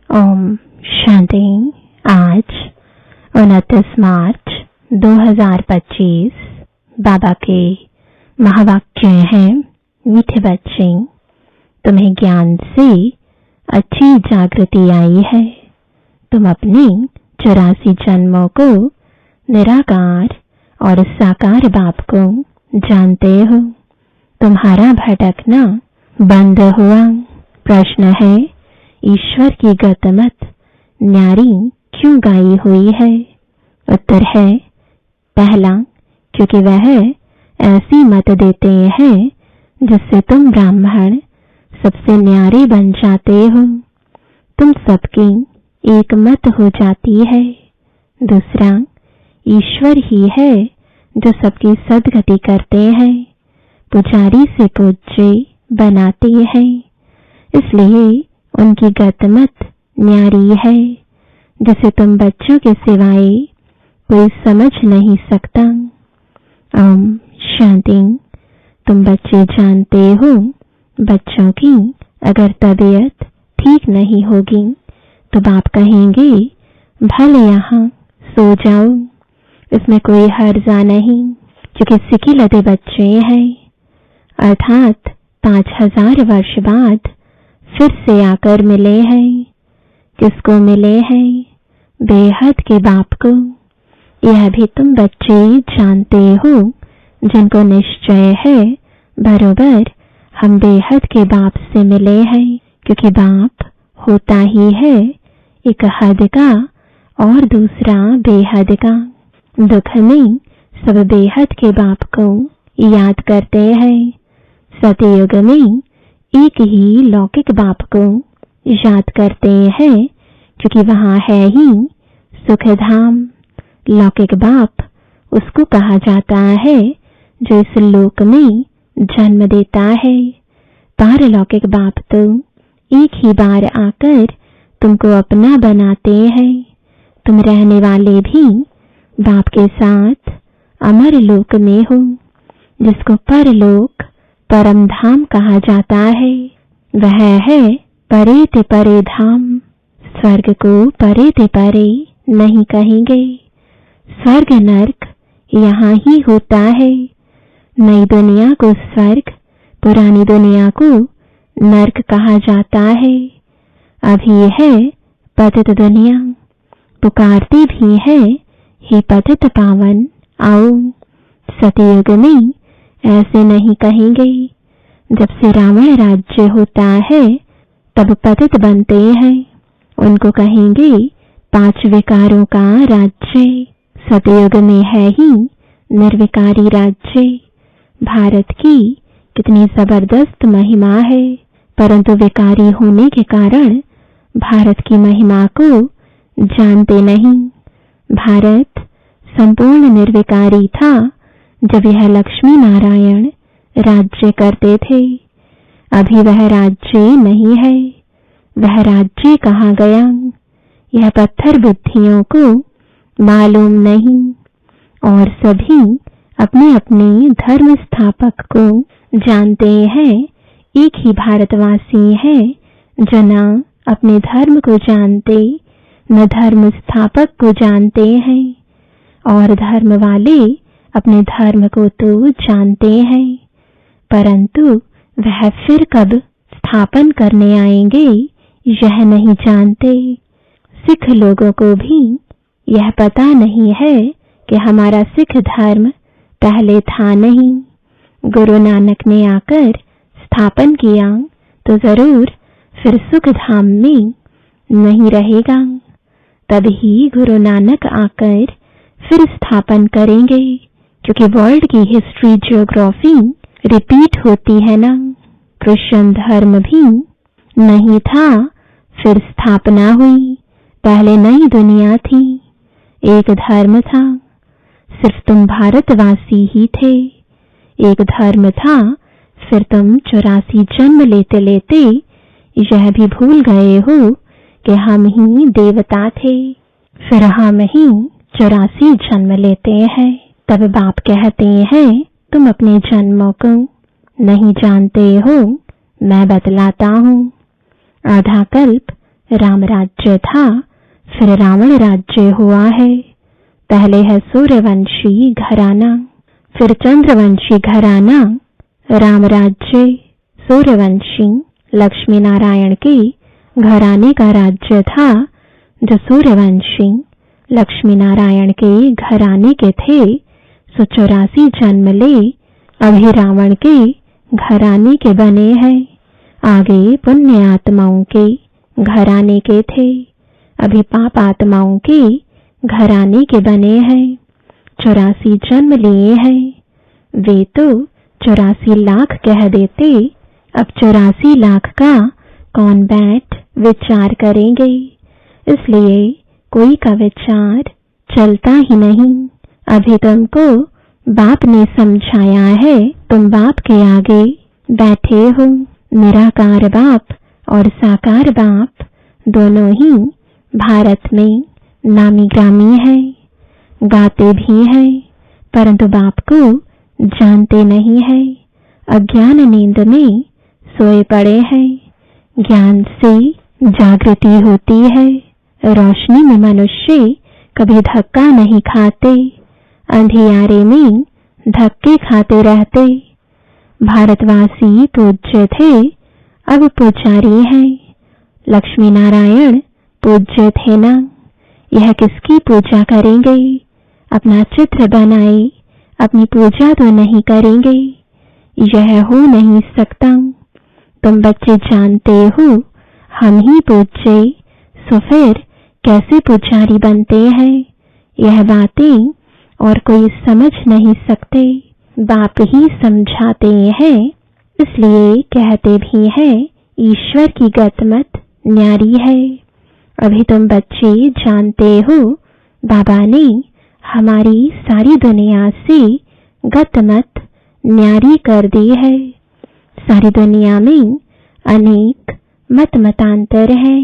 ओम शांति। आज 29 मार्च 2025 बाबा के महावाक्य हैं, मीठे बच्चे, तुम्हें ज्ञान से अच्छी जागृति आई है। तुम अपने 84 जन्मों को निराकार और साकार बाप को जानते हो। तुम्हारा भटकना बंद हुआ। प्रश्न है, ईश्वर की गतमत न्यारी क्यों गाई हुई है? उत्तर है, पहला, क्योंकि वह ऐसी मत देते हैं जिससे तुम ब्राह्मण सबसे न्यारे बन जाते हो। तुम सबकी एक मत हो जाती है। दूसरा, ईश्वर ही है जो सबकी सद्गति करते हैं, पुजारी से पूज्य बनाते हैं। इसलिए उनकी गतमत न्यारी है, जिसे तुम बच्चों के सिवाय कोई समझ नहीं सकता। ओम शांति। तुम बच्चे जानते हो, बच्चों की अगर तबीयत ठीक नहीं होगी तो बाप कहेंगे भले यहाँ सो जाओ, इसमें कोई हर्जा नहीं, क्योंकि सिकिलते बच्चे हैं। अर्थात 5000 वर्ष बाद फिर से आकर मिले हैं। किसको मिले हैं? बेहद के बाप को। यह भी तुम बच्चे जानते हो, जिनको निश्चय है बरोबर हम बेहद के बाप से मिले हैं, क्योंकि बाप होता ही है एक हद का और दूसरा बेहद का। दुख में सब बेहद के बाप को याद करते हैं। सतयुग में एक ही लौकिक बाप को याद करते हैं, क्योंकि वहां है ही सुख धाम। लौकिक बाप उसको कहा जाता है जो इस लोक में जन्म देता है। पारलौकिक बाप तो एक ही बार आकर तुमको अपना बनाते हैं। तुम रहने वाले भी बाप के साथ अमर लोक में हो, जिसको परलोक परम धाम कहा जाता है। वह है परे ते परे धाम। स्वर्ग को परे ते परे नहीं कहेंगे। स्वर्ग नर्क यहाँ ही होता है। नई दुनिया को स्वर्ग, पुरानी दुनिया को नर्क कहा जाता है। अभी है पतित दुनिया, पुकारती भी है, हे पतित पावन आओ। सतयुग में ऐसे नहीं कहेंगे। जब से रावण राज्य होता है तब पतित बनते हैं, उनको कहेंगे 5 विकारों का राज्य। सतयुग में है ही निर्विकारी राज्य। भारत की कितनी जबरदस्त महिमा है, परंतु विकारी होने के कारण भारत की महिमा को जानते नहीं। भारत संपूर्ण निर्विकारी था जब यह लक्ष्मी नारायण राज्य करते थे। अभी वह राज्य नहीं है, वह राज्य कहाँ गया? यह पत्थर बुद्धियों को मालूम नहीं, और सभी अपने अपने धर्म स्थापक को जानते हैं। एक ही भारतवासी है जो न अपने धर्म को जानते न धर्म स्थापक को जानते हैं, और धर्म वाले अपने धर्म को तो जानते हैं, परंतु वह फिर कब स्थापन करने आएंगे यह नहीं जानते। सिख लोगों को भी यह पता नहीं है कि हमारा सिख धर्म पहले था नहीं। गुरु नानक ने आकर स्थापन किया तो जरूर फिर सुख धाम में नहीं रहेगा। तभी गुरु नानक आकर फिर स्थापन करेंगे, क्योंकि वर्ल्ड की हिस्ट्री ज्योग्राफी रिपीट होती है ना। क्रिश्चियन धर्म भी नहीं था, फिर स्थापना हुई। पहले नई दुनिया थी, एक धर्म था, सिर्फ तुम भारतवासी ही थे। एक धर्म था, फिर तुम 84 जन्म लेते लेते यह भी भूल गए हो कि हम ही देवता थे। फिर हम ही 84 जन्म लेते हैं। तब बाप कहते हैं तुम अपने जन्मों को नहीं जानते हो, मैं बतलाता हूँ। आधा कल्प राम राज्य था, फिर रावण राज्य हुआ है। पहले है सूर्यवंशी घराना, फिर चंद्रवंशी घराना। राम राज्य सूर्यवंशी लक्ष्मी नारायण के घराने का राज्य था, जो सूर्यवंशी लक्ष्मी नारायण के घराने के थे। सो 84 जन्म ले अभी रावण के घराने के बने हैं। आगे पुण्य आत्माओं के घराने के थे, अभी पाप आत्माओं के घराने के बने हैं। 84 जन्म लिए हैं। वे तो 84 लाख कह देते, अब 84 लाख का कौन बैठ विचार करेंगे। इसलिए कोई का विचार चलता ही नहीं। अभी तुमको बाप ने समझाया है, तुम बाप के आगे बैठे हो। निराकार बाप और साकार बाप दोनों ही भारत में नामी ग्रामी है, गाते भी हैं, परंतु बाप को जानते नहीं है। अज्ञान नींद में सोए पड़े हैं। ज्ञान से जागृति होती है। रोशनी में मनुष्य कभी धक्का नहीं खाते, अंधियारे में धक्के खाते रहते। भारतवासी पूज्य थे, अब पुजारी हैं। लक्ष्मी नारायण पूज्य थे ना, यह किसकी पूजा करेंगे। अपना चित्र बनाए अपनी पूजा तो नहीं करेंगे, यह हो नहीं सकता। तुम बच्चे जानते हो हम ही पूज्य, सो फिर कैसे पुजारी बनते हैं। यह बातें और कोई समझ नहीं सकते, बाप ही समझाते हैं। इसलिए कहते भी हैं ईश्वर की गतमत न्यारी है। अभी तुम बच्चे जानते हो बाबा ने हमारी सारी दुनिया से गतमत न्यारी कर दी है। सारी दुनिया में अनेक मत मतांतर है,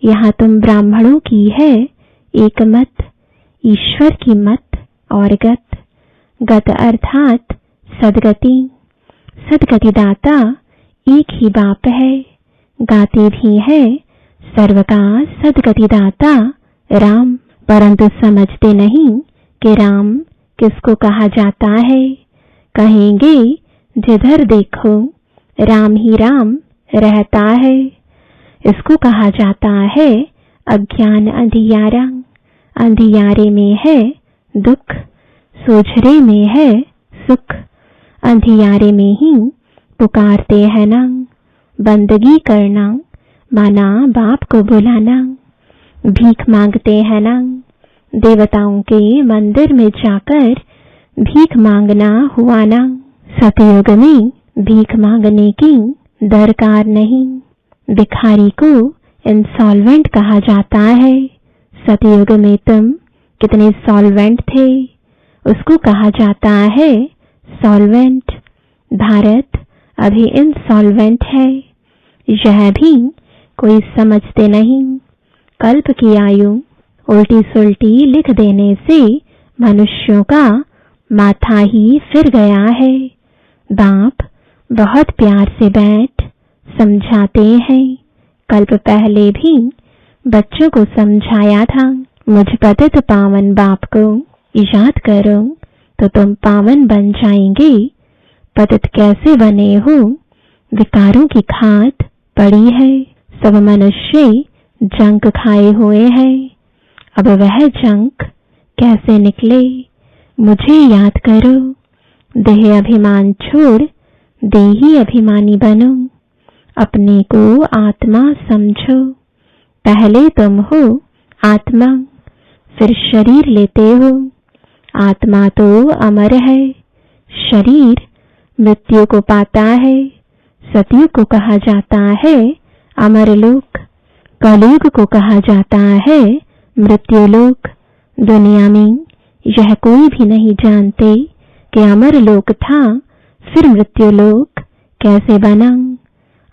यहाँ तुम ब्राह्मणों की है एक मत, ईश्वर की मत और गत। गत अर्थात सदगति, सदगति दाता एक ही बाप है। गाते भी है सर्व का सदगति दाता राम, परंतु समझते नहीं कि राम किसको कहा जाता है। कहेंगे जिधर देखो राम ही राम रहता है। इसको कहा जाता है अज्ञान अंधियारा। अंधियारे में है दुख, सोझरे में है सुख। अंधियारे में ही पुकारते हैं ना, बंदगी करना माना बाप को बुलाना। भीख मांगते हैं ना, देवताओं के मंदिर में जाकर भीख मांगना हुआ ना। सतयुग में भीख मांगने की दरकार नहीं। भिखारी को इंसॉल्वेंट कहा जाता है। सतयुग में तुम कितने सॉल्वेंट थे, उसको कहा जाता है सॉल्वेंट। भारत अभी इंसॉल्वेंट है, यह भी कोई समझते नहीं। कल्प की आयु उल्टी सुल्टी लिख देने से मनुष्यों का माथा ही फिर गया है। बाप बहुत प्यार से बैठ समझाते हैं। कल्प पहले भी बच्चों को समझाया था, मुझ पतित पावन बाप को याद करो तो तुम पावन बन जाएंगे। पतित कैसे बने हो, विकारों की खाद पड़ी है। सब मनुष्य जंक खाए हुए हैं, अब वह जंक कैसे निकले, मुझे याद करो। देह अभिमान छोड़ देही अभिमानी बनो। अपने को आत्मा समझो। पहले तुम हो आत्मा, फिर शरीर लेते हो। आत्मा तो अमर है, शरीर मृत्यु को पाता है। सतयुग को कहा जाता है अमरलोक, कलयुग को कहा जाता है मृत्युलोक। दुनिया में यह कोई भी नहीं जानते कि अमरलोक था, फिर मृत्युलोक कैसे बना।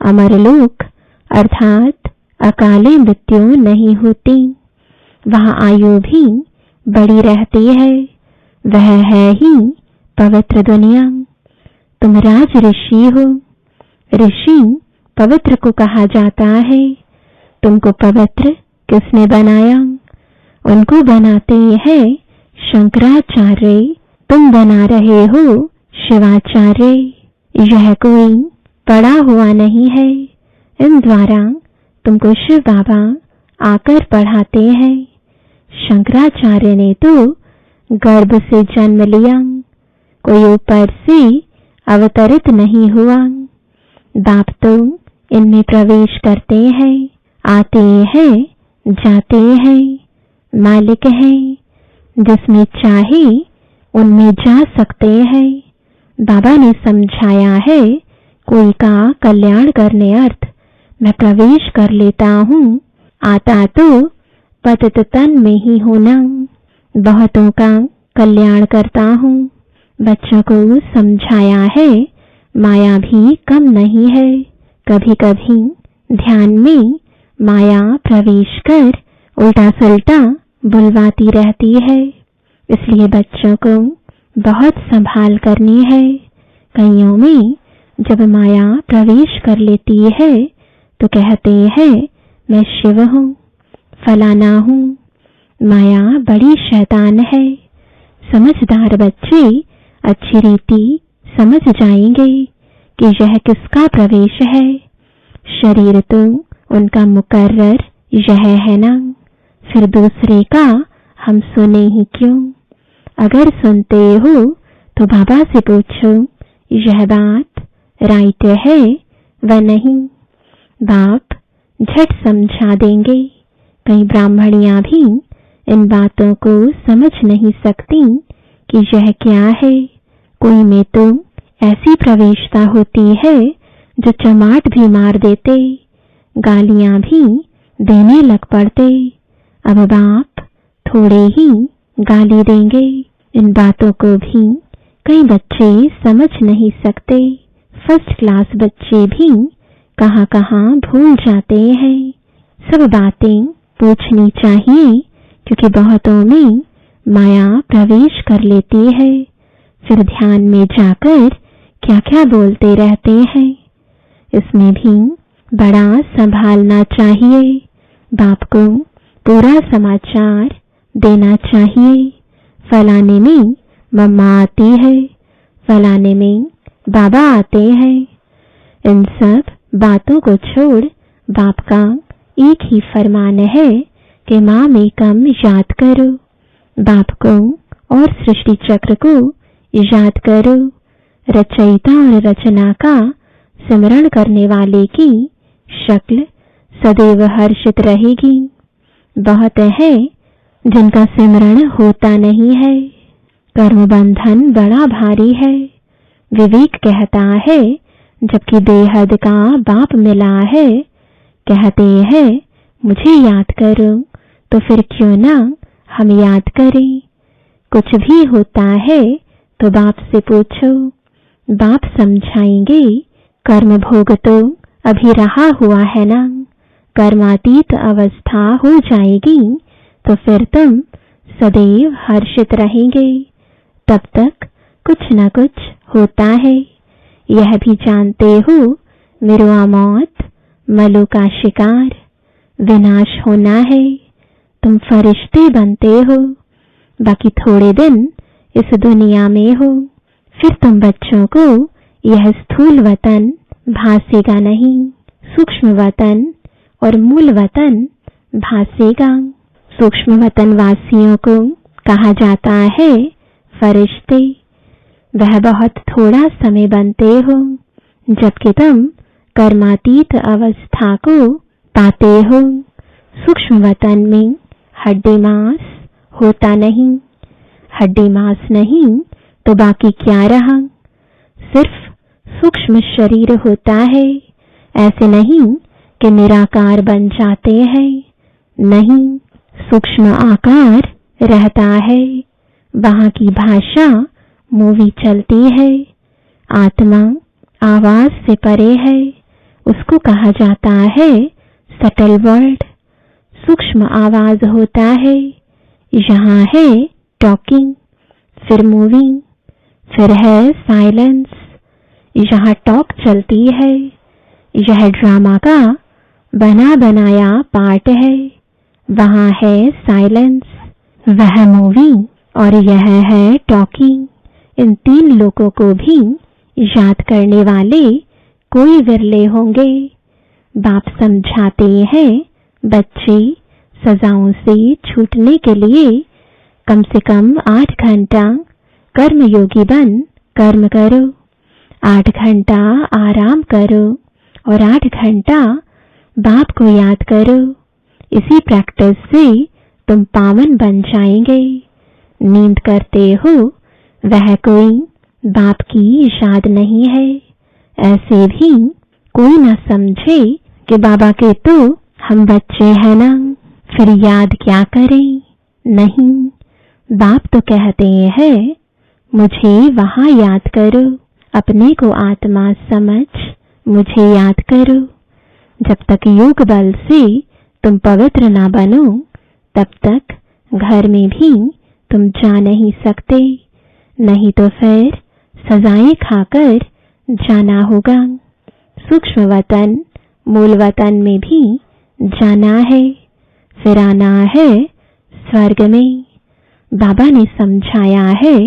अमरलोक अर्थात अकाले मृत्यु नहीं होती, वहां आयु भी बड़ी रहती है। वह है ही पवित्र दुनिया। तुम राज ऋषि हो। ऋषि पवित्र को कहा जाता है। तुमको पवित्र किसने बनाया? उनको बनाते हैं शंकराचार्य, तुम बना रहे हो शिवाचार्य। यह कोई पढ़ा हुआ नहीं है, इन द्वारा तुमको शिव बाबा आकर पढ़ाते हैं। शंकराचार्य ने तो गर्भ से जन्म लिया, कोई ऊपर से अवतरित नहीं हुआ। बाप तो इनमें प्रवेश करते हैं, आते हैं, जाते हैं, मालिक हैं, जिसमें चाहे उनमें जा सकते हैं। बाबा ने समझाया है, कोई का कल्याण करने अर्थ मैं प्रवेश कर लेता हूँ, आता तो पतित तन में ही होना। बहुतों का कल्याण करता हूँ। बच्चों को समझाया है, माया भी कम नहीं है। कभी कभी ध्यान में माया प्रवेश कर उल्टा सुल्टा बुलवाती रहती है, इसलिए बच्चों को बहुत संभाल करनी है। कईयों में जब माया प्रवेश कर लेती है तो कहते हैं मैं शिव हूँ, फलाना हूँ। माया बड़ी शैतान है। समझदार बच्चे अच्छी रीति समझ जाएंगे कि यह किसका प्रवेश है। शरीर तो उनका मुकर्रर यह है ना, फिर दूसरे का हम सुने ही क्यों? अगर सुनते हो तो बाबा से पूछो यह बात राइट है व नहीं। बाप झट समझा देंगे। कई ब्राह्मणियां भी इन बातों को समझ नहीं सकती कि यह क्या है। कोई में तो ऐसी प्रवेशता होती है जो चमाट भी मार देते, गालियां भी देने लग पड़ते। अब बाप थोड़े ही गाली देंगे। इन बातों को भी कई बच्चे समझ नहीं सकते। फर्स्ट क्लास बच्चे भी कहां कहां भूल जाते हैं। सब बातें पूछनी चाहिए, क्योंकि बहुतों में माया प्रवेश कर लेती है, फिर ध्यान में जाकर क्या क्या बोलते रहते हैं। इसमें भी बड़ा संभालना चाहिए। बाप को पूरा समाचार देना चाहिए। फलाने में मम्मा आती है, फलाने में बाबा आते हैं। इन सब बातों को छोड़ बाप का एक ही फरमान है कि माँ में कम याद करो। बाप को और सृष्टि चक्र को याद करो। रचयिता और रचना का स्मरण करने वाले की शक्ल सदैव हर्षित रहेगी। बहुत है जिनका स्मरण होता नहीं है। कर्म बंधन बड़ा भारी है। विवेक कहता है, जबकि बेहद का बाप मिला है, कहते हैं मुझे याद करो, तो फिर क्यों ना हम याद करें। कुछ भी होता है तो बाप से पूछो, बाप समझाएंगे। कर्म भोग तो अभी रहा हुआ है ना, कर्मातीत अवस्था हो जाएगी तो फिर तुम सदैव हर्षित रहेंगे। तब तक कुछ न कुछ होता है। यह भी जानते हो, मिरुआ मौत, मलू का शिकार, विनाश होना है। तुम फरिश्ते बनते हो, बाकी थोड़े दिन इस दुनिया में हो, फिर तुम बच्चों को यह स्थूल वतन भासेगा नहीं, सूक्ष्म वतन और मूल वतन भासेगा। सूक्ष्म वतन वासियों को कहा जाता है फरिश्ते। वह बहुत थोड़ा समय बनते हो, जबकि तुम कर्मातीत अवस्था को पाते हो। सूक्ष्म वतन में हड्डी मांस होता नहीं। हड्डी मांस नहीं तो बाकी क्या रहा? सिर्फ सूक्ष्म शरीर होता है। ऐसे नहीं कि निराकार बन जाते हैं, नहीं, सूक्ष्म आकार रहता है। वहां की भाषा मूवी चलती है। आत्मा आवाज से परे है, उसको कहा जाता है सटल वर्ल्ड। सूक्ष्म आवाज होता है, यहाँ है टॉकिंग, फिर मूविंग, फिर है साइलेंस। यहाँ टॉक चलती है। यह ड्रामा का बना बनाया पार्ट है, वहाँ है साइलेंस। वह मूवी और यह है टॉकिंग। इन 3 लोगों को भी याद करने वाले कोई विरले होंगे। बाप समझाते हैं, बच्चे सजाओं से छूटने के लिए कम से कम 8 घंटा कर्मयोगी बन कर्म करो, 8 घंटा आराम करो और 8 घंटा बाप को याद करो। इसी प्रैक्टिस से तुम पावन बन जाएंगे। नींद करते हो वह कोई बाप की याद नहीं है। ऐसे भी कोई न समझे कि बाबा के तो हम बच्चे हैं ना, फिर याद क्या करें। नहीं, बाप तो कहते हैं मुझे वहां याद करो, अपने को आत्मा समझ मुझे याद करो। जब तक योग बल से तुम पवित्र ना बनो तब तक घर में भी तुम जा नहीं सकते। नहीं तो फिर सजाएं खाकर जाना होगा। सूक्ष्म वतन मूल वतन में भी जाना है, फिर आना है स्वर्ग में। बाबा ने समझाया है,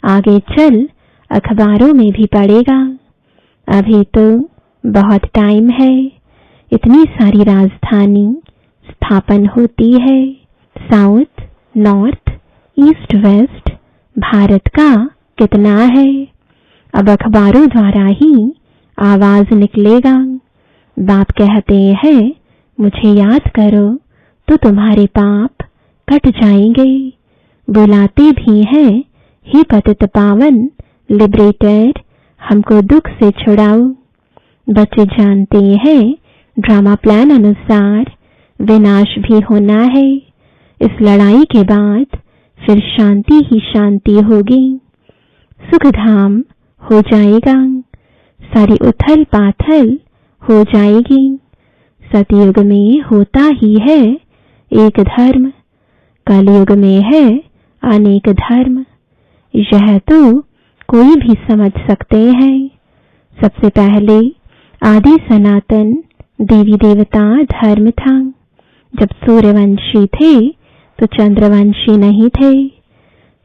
आगे चल अखबारों में भी पड़ेगा। अभी तो बहुत टाइम है। इतनी सारी राजधानी स्थापन होती है, साउथ, नॉर्थ, ईस्ट, वेस्ट। भारत का कितना है। अब अखबारों द्वारा ही आवाज निकलेगा। बाप कहते हैं मुझे याद करो तो तुम्हारे पाप कट जाएंगे। बुलाते भी हैं, हे पतित पावन लिबरेटर, हमको दुख से छुड़ाओ। बच्चे जानते हैं ड्रामा प्लान अनुसार विनाश भी होना है। इस लड़ाई के बाद फिर शांति ही शांति होगी, सुखधाम हो जाएगा, सारी उथल पाथल हो जाएगी। सतयुग में होता ही है एक धर्म, कलयुग में है अनेक धर्म। यह तो कोई भी समझ सकते हैं। सबसे पहले आदि सनातन देवी देवता धर्म था। जब सूर्यवंशी थे तो चंद्रवंशी नहीं थे,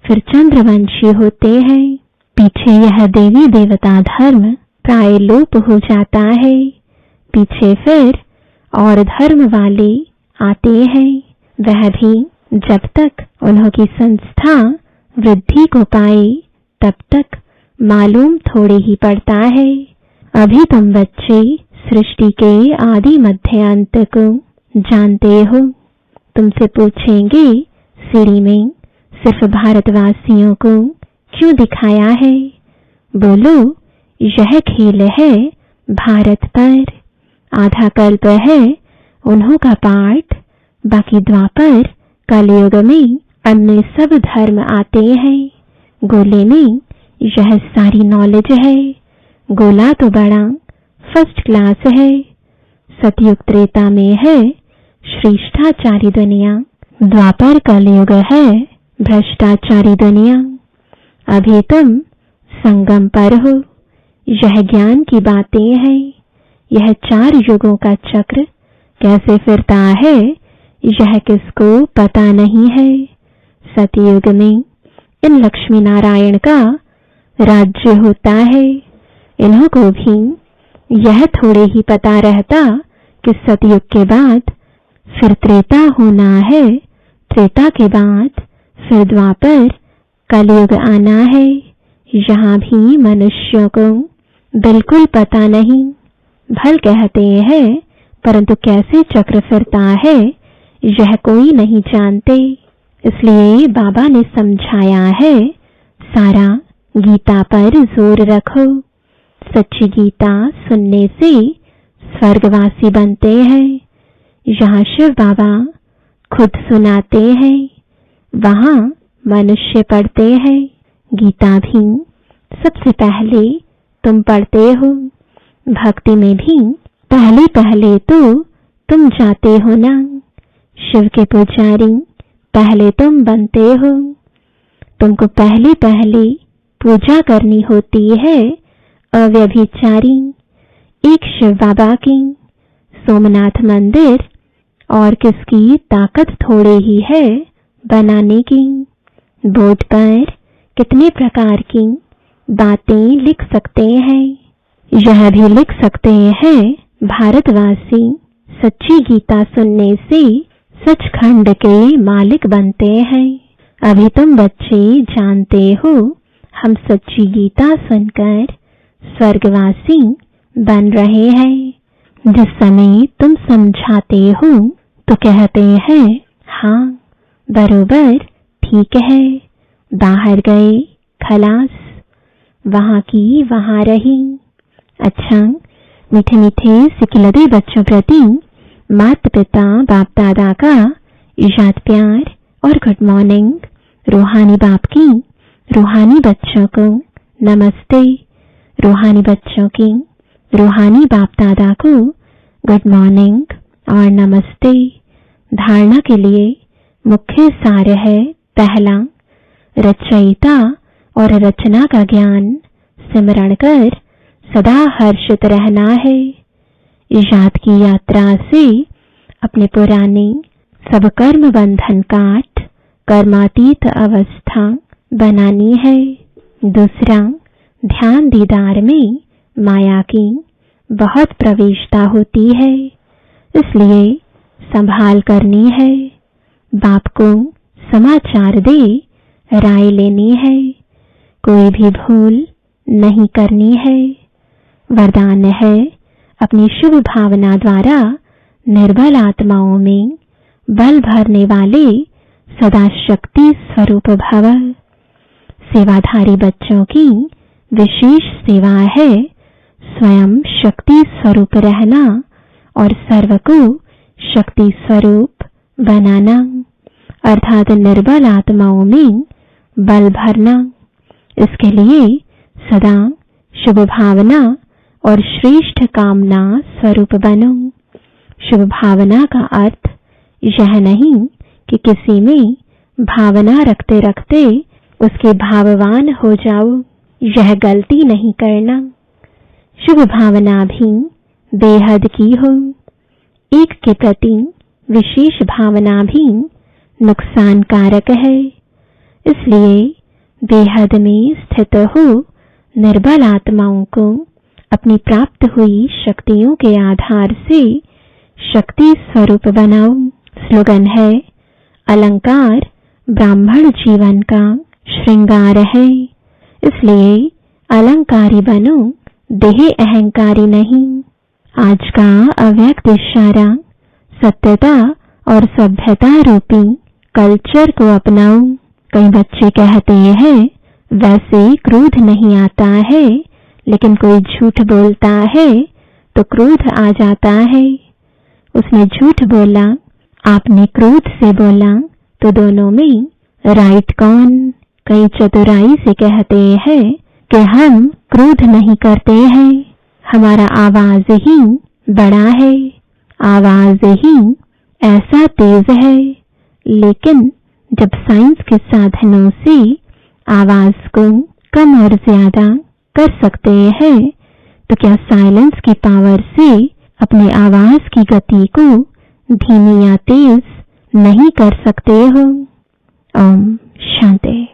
फिर चंद्रवंशी होते हैं। पीछे यह देवी देवता धर्म प्राय लोप हो जाता है। पीछे फिर और धर्म वाले आते हैं। वह भी जब तक उन्हों की संस्था वृद्धि को पाए तब तक मालूम थोड़े ही पड़ता है। अभी तुम बच्चे सृष्टि के आदि मध्य अंत को जानते हो। तुमसे पूछेंगे सीढ़ी में सिर्फ भारतवासियों को क्यों दिखाया है। बोलो यह खेल है भारत पर। आधा कल्प है उन्हों का पाठ, बाकी द्वापर कलयुग में अन्य सब धर्म आते हैं। गोले में यह सारी नॉलेज है। गोला तो बड़ा फर्स्ट क्लास है। सतयुग त्रेता में है श्रेष्ठाचारी दुनिया, द्वापर कलयुग है भ्रष्टाचारी दुनिया। अभी तुम संगम पर हो। यह ज्ञान की बातें हैं। यह 4 युगों का चक्र कैसे फिरता है यह किसको पता नहीं है। सतयुग में इन लक्ष्मी नारायण का राज्य होता है। इन्हों को भी यह थोड़े ही पता रहता कि सतयुग के बाद फिर त्रेता होना है, त्रेता के बाद फिर द्वापर कलयुग आना है। यहाँ भी मनुष्यों को बिल्कुल पता नहीं। भल कहते हैं परंतु कैसे चक्र फिरता है यह कोई नहीं जानते। इसलिए बाबा ने समझाया है, सारा गीता पर जोर रखो। सच्ची गीता सुनने से स्वर्गवासी बनते हैं। यहाँ शिव बाबा खुद सुनाते हैं, वहाँ मनुष्य पढ़ते हैं। गीता भी सबसे पहले तुम पढ़ते हो। भक्ति में भी पहले पहले तो तुम जाते हो ना। शिव के पुजारी पहले तुम बनते हो। तुमको पहले पहले पूजा करनी होती है अव्यभिचारी एक शिव बाबा की। सोमनाथ मंदिर और किसकी ताकत थोड़ी ही है बनाने की। बोर्ड पर कितने प्रकार की बातें लिख सकते हैं। यह भी लिख सकते हैं भारतवासी सच्ची गीता सुनने से सचखंड के मालिक बनते हैं। अभी तुम बच्चे जानते हो हम सच्ची गीता सुनकर स्वर्गवासी बन रहे हैं। जिस समय तुम समझाते हो तो कहते हैं हाँ बरोबर ठीक है। बाहर गए खलास, वहां की वहां रही। अच्छा, मीठे मीठे सिकिलदे बच्चों प्रति माता पिता बाप दादा का इजाद प्यार और गुड मॉर्निंग। रूहानी बाप की रूहानी बच्चों को नमस्ते। रूहानी बच्चों की रूहानी बाप दादा को गुड मॉर्निंग और नमस्ते। धारणा के लिए मुख्य सार है पहला, रचयिता और रचना का ज्ञान सिमरण कर सदा हर्षित रहना है। इजाद की यात्रा से अपने पुराने सब कर्म बंधन काट कर्मातीत अवस्था बनानी है। दूसरा, ध्यान दीदार में माया की बहुत प्रवेशता होती है, इसलिए संभाल करनी है। बाप को समाचार दे राय लेनी है, कोई भी भूल नहीं करनी है। वरदान है अपनी शुभ भावना द्वारा निर्बल आत्माओं में बल भरने वाले सदा शक्ति स्वरूप भव। सेवाधारी बच्चों की विशेष सेवा है स्वयं शक्ति स्वरूप रहना और सर्व को शक्ति स्वरूप बनाना, अर्थात निर्बल आत्माओं में बल भरना। इसके लिए सदा शुभ भावना और श्रेष्ठ कामना स्वरूप बनो। शुभ भावना का अर्थ यह नहीं कि किसी में भावना रखते रखते उसके भाववान हो जाओ, यह गलती नहीं करना। शुभ भावना भी बेहद की हो। एक के प्रति विशेष भावना भी नुकसान कारक है, इसलिए बेहद में स्थित हो निर्बल आत्माओं को अपनी प्राप्त हुई शक्तियों के आधार से शक्ति स्वरूप बनाओ। स्लोगन है अलंकार ब्राह्मण जीवन का श्रृंगार है, इसलिए अलंकारी बनो, देह अहंकारी नहीं। आज का अव्यक्त इशारा सत्यता और सभ्यता रूपी कल्चर को अपनाओ। कई बच्चे कहते हैं वैसे क्रोध नहीं आता है, लेकिन कोई झूठ बोलता है तो क्रोध आ जाता है। उसने झूठ बोला, आपने क्रोध से बोला, तो दोनों में राइट कौन? कई चतुराई से कहते हैं कि हम क्रोध नहीं करते हैं, हमारा आवाज ही बड़ा है, आवाज ही ऐसा तेज है। लेकिन जब साइंस के साधनों से आवाज को कम और ज्यादा कर सकते हैं, तो क्या साइलेंस की पावर से अपनी आवाज की गति को धीमी या तेज नहीं कर सकते हो? ओम शांति।